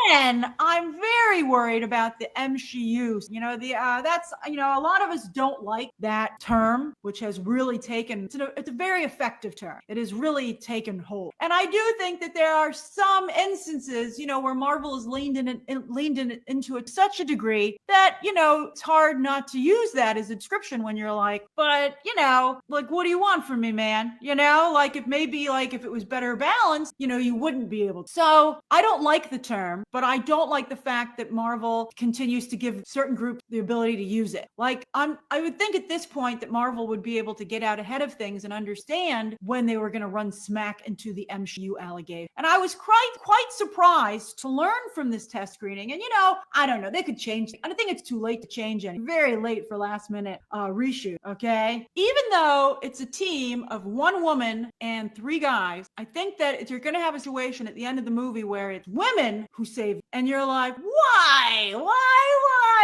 then I'm very worried about the MCU. That's, a lot of us don't like that term, which has really taken, it's a very effective term. It has really taken hold. And I do think that there are some instances, where Marvel has leaned into it such a degree that, it's hard not to use that as a description when you're like, but, what do you want from me, man? If it was better balanced, you wouldn't be able to. So I don't like the term, but I don't like the fact that Marvel continues to give certain groups the ability to use it. I would think at this point that Marvel would be able to get out ahead of things and understand when they were going to run smack into the MCU allegation. And I was quite surprised to learn from this test screening. And, I don't know, they could change. I don't think it's too late to change anything. Very late for last minute reshoot, okay? Even though it's a team of one woman and 3 guys, I think that if you're going to have a situation at the end of the movie where it's women who save, and you're like, why?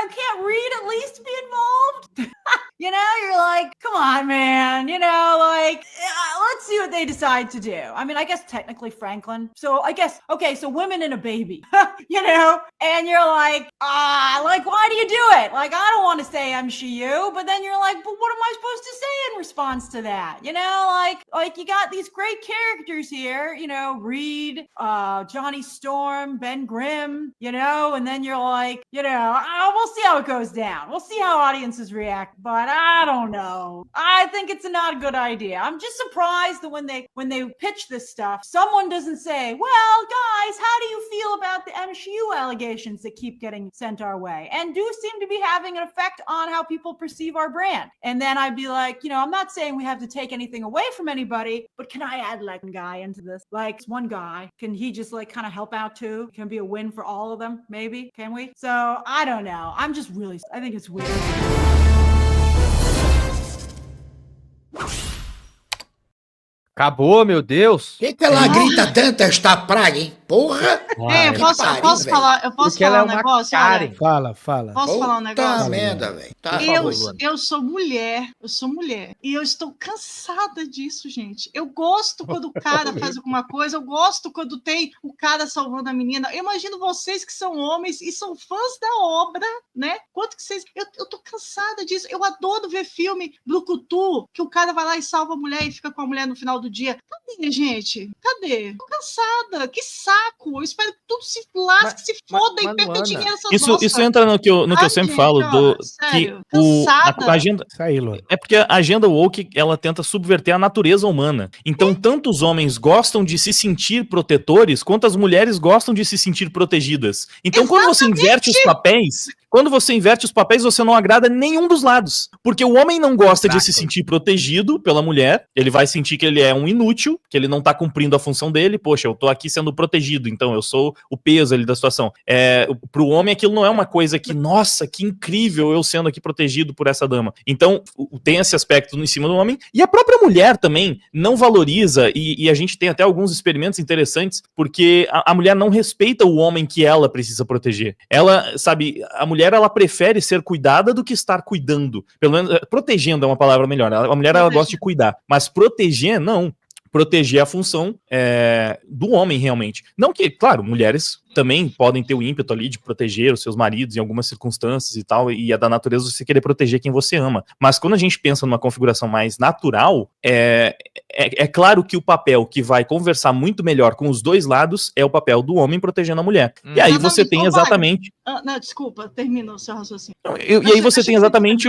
Can't Reed at least be involved? You're like, come on, man. Let's see what they decide to do. I mean, I guess technically Franklin. So I guess, okay, so women and a baby, and you're like, why do you do it? I don't want to say MCU, but then you're like, but what am I supposed to say in response to that? You got these great characters here, Reed, Johnny Storm, Ben Grimm, and then you're like, we'll see how it goes down. We'll see how audiences react, but I don't know. I think it's not a good idea. I'm just surprised that when they pitch this stuff, someone doesn't say, well, guys, how do you feel about the MCU allegations that keep getting sent our way and do seem to be having an effect on how people perceive our brand? And then I'd be like, I'm not saying we have to take anything away from anybody, but can I add a guy into this? One guy, can he just kind of help out too? Can be a win for all of them, maybe? Can we? So I don't know. I think it's weird. Acabou, meu Deus. Por que ela grita tanto esta praga, hein? Porra! Eu posso falar um negócio? Karen. Fala. Posso falar um negócio? Tá merda, velho. Eu sou mulher. E eu estou cansada disso, gente. Eu gosto quando o cara faz alguma coisa, eu gosto quando tem o cara salvando a menina. Eu imagino vocês que são homens e são fãs da obra, né? Quanto que vocês... Eu tô cansada disso. Eu adoro ver filme brucutu, que o cara vai lá e salva a mulher e fica com a mulher no final do dia. Cadê, gente? Cadê? Tô cansada. Que saco. Eu espero que tudo se lasque, se foda e perca dinheiro. Isso entra no que eu sempre falo, sério, que a agenda... É porque a agenda woke, ela tenta subverter a natureza humana. Então, tanto os homens gostam de se sentir protetores, quanto as mulheres gostam de se sentir protegidas. Então, quando você inverte os papéis, você não agrada nenhum dos lados. Porque o homem não gosta de se sentir protegido pela mulher, ele vai sentir que ele é um inútil, que ele não tá cumprindo a função dele. Poxa, eu tô aqui sendo protegido, então eu sou o peso ali da situação. Pro homem, aquilo não é uma coisa que, nossa, que incrível eu sendo aqui protegido por essa dama. Então, tem esse aspecto em cima do homem. E a própria mulher também não valoriza, e a gente tem até alguns experimentos interessantes, porque a mulher não respeita o homem que ela precisa proteger. Ela, sabe, a mulher, ela prefere ser cuidada do que estar cuidando. Pelo menos, protegendo é uma palavra melhor. A mulher, ela gosta de cuidar. Mas proteger, não. Proteger a função do homem, realmente. Não que, claro, mulheres também podem ter o ímpeto ali de proteger os seus maridos em algumas circunstâncias e tal, e é da natureza você querer proteger quem você ama. Mas quando a gente pensa numa configuração mais natural, é claro que o papel que vai conversar muito melhor com os dois lados é o papel do homem protegendo a mulher. E aí você tem exatamente... Não, desculpa, termina o seu raciocínio. E aí você tem exatamente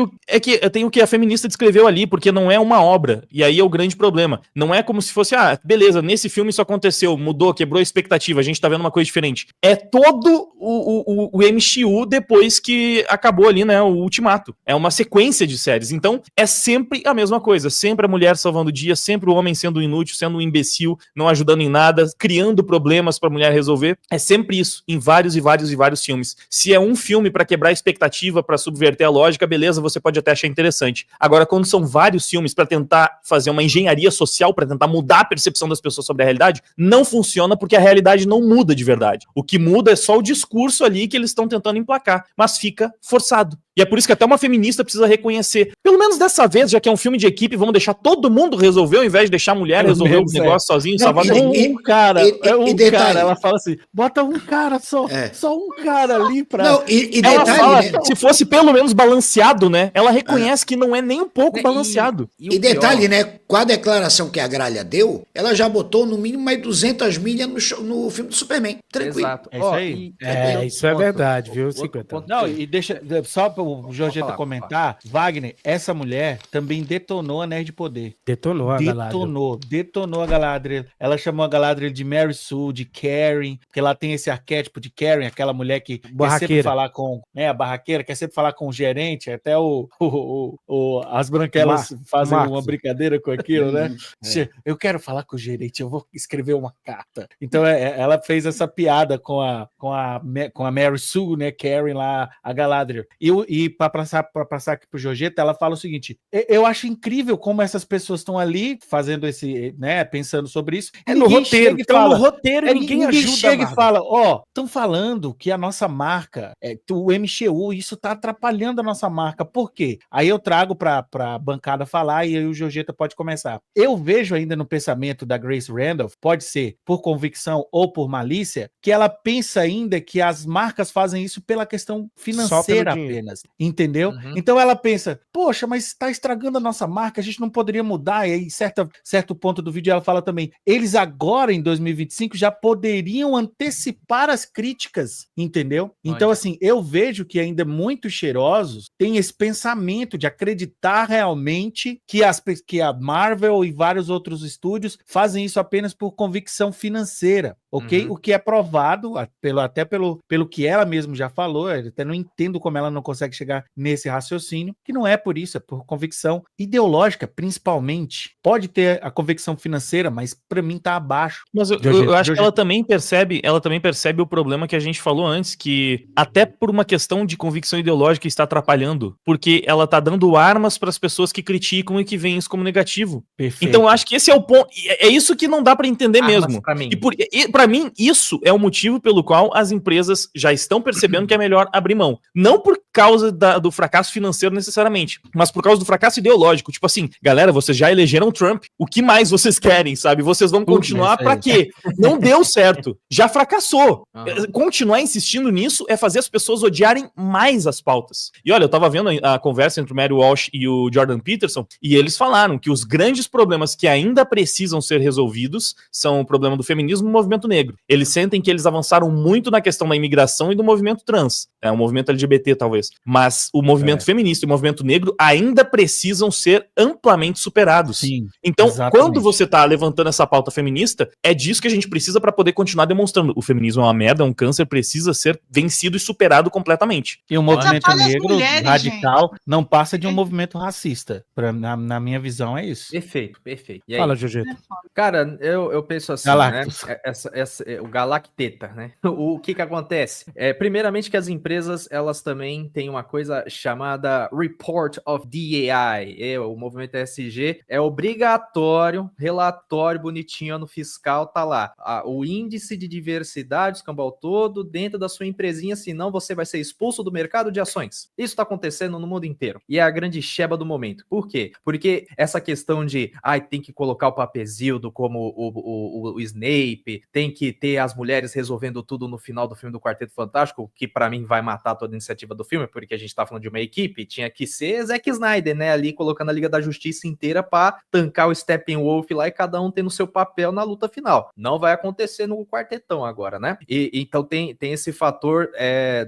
tem o que a feminista descreveu ali, porque não é uma obra, e aí é o grande problema. Não é como se fosse, beleza, nesse filme isso aconteceu, mudou, quebrou a expectativa, a gente tá vendo uma coisa diferente. É todo o MCU depois que acabou ali, né, o Ultimato. É uma sequência de séries. Então, é sempre a mesma coisa. Sempre a mulher salvando o dia, sempre o homem sendo inútil, sendo um imbecil, não ajudando em nada, criando problemas pra mulher resolver. É sempre isso, em vários e vários e vários filmes. Se é um filme pra quebrar a expectativa, pra subverter a lógica, beleza, você pode até achar interessante. Agora, quando são vários filmes pra tentar fazer uma engenharia social, pra tentar mudar a percepção das pessoas sobre a realidade, não funciona porque a realidade não muda de verdade. O que muda é só o discurso ali que eles estão tentando emplacar, mas fica forçado. E é por isso que até uma feminista precisa reconhecer, pelo menos dessa vez, já que é um filme de equipe, vamos deixar todo mundo resolver, ao invés de deixar a mulher resolver o negócio sozinho, salvar e- cara. detalhe, ela fala assim, bota um cara só, só um cara ali pra... Não, e Ela detalhe, fala, né? se fosse pelo menos balanceado, né? Ela reconhece que não é nem um pouco balanceado. E detalhe, né? Com a declaração que a Gralha deu, ela já botou no mínimo mais 200 milhas no filme do Superman. Tranquilo. Exato. É isso aí. Isso é verdade, viu, 50? Não, e deixa, só para o Jorgeta comentar, Wagner, essa mulher também detonou a Nerd Poder. Detonou a Galadriel. Detonou a Galadriel. Ela chamou a Galadriel de Mary Sue, de Karen, porque ela tem esse arquétipo de Karen, aquela mulher que quer sempre falar com, né, a barraqueira, quer sempre falar com o gerente, até as branquelas fazem uma brincadeira com aquilo, né? Eu quero falar com o gerente, eu vou escrever uma carta. Então ela fez essa piada com a Mary Sue, né, Karen lá, a Galadriel. E para passar aqui pro Jorgeta, ela fala o seguinte: eu acho incrível como essas pessoas estão ali fazendo esse, né, pensando sobre isso. É no roteiro, então no roteiro ninguém ajuda. Chega e fala, estão falando que a nossa marca, o MCU, isso tá atrapalhando a nossa marca. Por quê? Aí eu trago pra bancada falar e aí o Jorgeta pode começar. Eu vejo ainda no pensamento da Grace Randolph, pode ser por convicção ou por malícia, que ela pensa ainda que as marcas fazem isso pela questão financeira apenas, entendeu? Então ela pensa, poxa, mas está estragando a nossa marca, a gente não poderia mudar. E aí, certo ponto do vídeo ela fala também, eles agora em 2025 já poderiam antecipar as críticas, entendeu? Então assim, eu vejo que ainda muitos cheirosos têm esse pensamento de acreditar realmente que a Marvel e vários outros estúdios fazem isso apenas por convicção financeira, ok? O que é provado até pelo que ela mesma já falou, eu até não entendo como ela não consegue chegar nesse raciocínio, que não é por isso, é por convicção ideológica, principalmente. Pode ter a convicção financeira, mas para mim tá abaixo. Mas eu acho que ela também percebe o problema que a gente falou antes, que até por uma questão de convicção ideológica está atrapalhando, porque ela tá dando armas para as pessoas que criticam e que veem isso como negativo. Perfeito. Então eu acho que esse é o ponto, é isso que não dá para entender mesmo. Pra mim. E para mim isso é o motivo pelo qual as empresas já estão percebendo que é melhor abrir mão. Não por causa do fracasso financeiro necessariamente, mas por causa do fracasso ideológico. Tipo assim, galera, vocês já elegeram Trump, o que mais vocês querem, sabe? Vocês vão continuar pra quê? Não deu certo, já fracassou. Continuar insistindo nisso é fazer as pessoas odiarem mais as pautas. E olha, eu tava vendo a conversa entre o Mary Walsh e o Jordan Peterson, e eles falaram que os grandes problemas que ainda precisam ser resolvidos são o problema do feminismo e do movimento negro. Eles sentem que eles avançaram muito na questão da imigração e do movimento trans, o movimento LGBT talvez, mas o movimento feminista e o movimento negro ainda precisam ser amplamente superados. Sim, então, exatamente. quando você tá levantando essa pauta feminista, é disso que a gente precisa para poder continuar demonstrando. O feminismo é uma merda, é um câncer, precisa ser vencido e superado completamente. E o movimento negro mulheres, radical não passa de um movimento racista. Na minha visão, é isso. Perfeito. E aí? Fala, Jorgeta. Cara, eu penso assim, Galactus. né? O Galacteta, né? O que acontece? Primeiramente que as empresas, elas também têm uma coisa chamada Report of DEI. O movimento ESG é obrigatório, relatório bonitinho no fiscal, tá lá. O índice de diversidade, escambau todo, dentro da sua empresinha, senão você vai ser expulso do mercado de ações. Isso tá acontecendo no mundo inteiro. E é a grande cheba do momento. Por quê? Porque essa questão de, tem que colocar o Papezildo como o Snape, tem que ter as mulheres resolvendo tudo no final do filme do Quarteto Fantástico, que pra mim vai matar toda a iniciativa do filme, porque a gente tá falando de uma equipe, tinha que ser Zack Snyder, né, ali colocando a Liga da Justiça inteira pra tancar o Steppenwolf lá e cada um tendo seu papel na luta final. Não vai acontecer no Quartetão agora, né? E então tem esse fator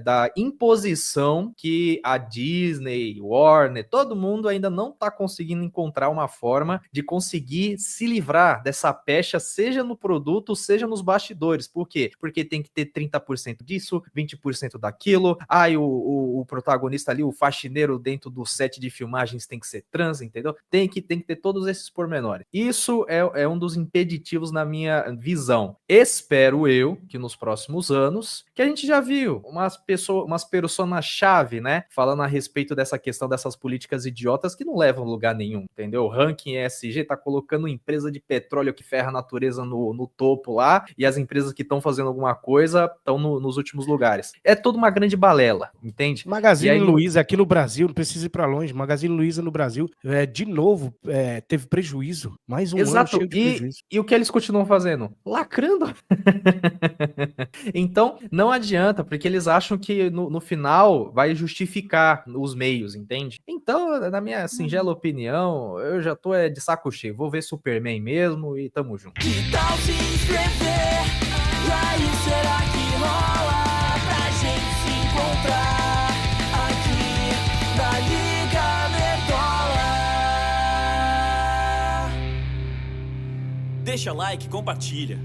da imposição que a Disney, Warner, todo mundo ainda não tá conseguindo encontrar uma forma de conseguir se livrar dessa pecha, seja no produto, seja nos bastidores. Por quê? Porque tem que ter 30% disso, 20% daquilo. O protagonista ali, o faxineiro dentro do set de filmagens tem que ser trans, entendeu? Tem que ter todos esses pormenores. Isso é um dos impeditivos na minha visão. Espero eu que nos próximos anos, que a gente já viu umas personas-chave, né? Falando a respeito dessa questão dessas políticas idiotas que não levam a lugar nenhum, entendeu? O ranking ESG tá colocando empresa de petróleo que ferra a natureza no topo lá e as empresas que estão fazendo alguma coisa estão nos últimos lugares. É toda uma grande balela, entende? Magazine Luiza aqui no Brasil, não precisa ir para longe, Magazine Luiza no Brasil, de novo, teve prejuízo, mais um ano cheio de prejuízo. E o que eles continuam fazendo? Lacrando. Então, não adianta, porque eles acham que no final vai justificar os meios, entende? Então, na minha singela opinião, eu já tô de saco cheio. Vou ver Superman mesmo e tamo junto. Que tal se inscrever? E aí, será que rola pra gente se encontrar aqui na Liga Nerdola? Deixa like, compartilha.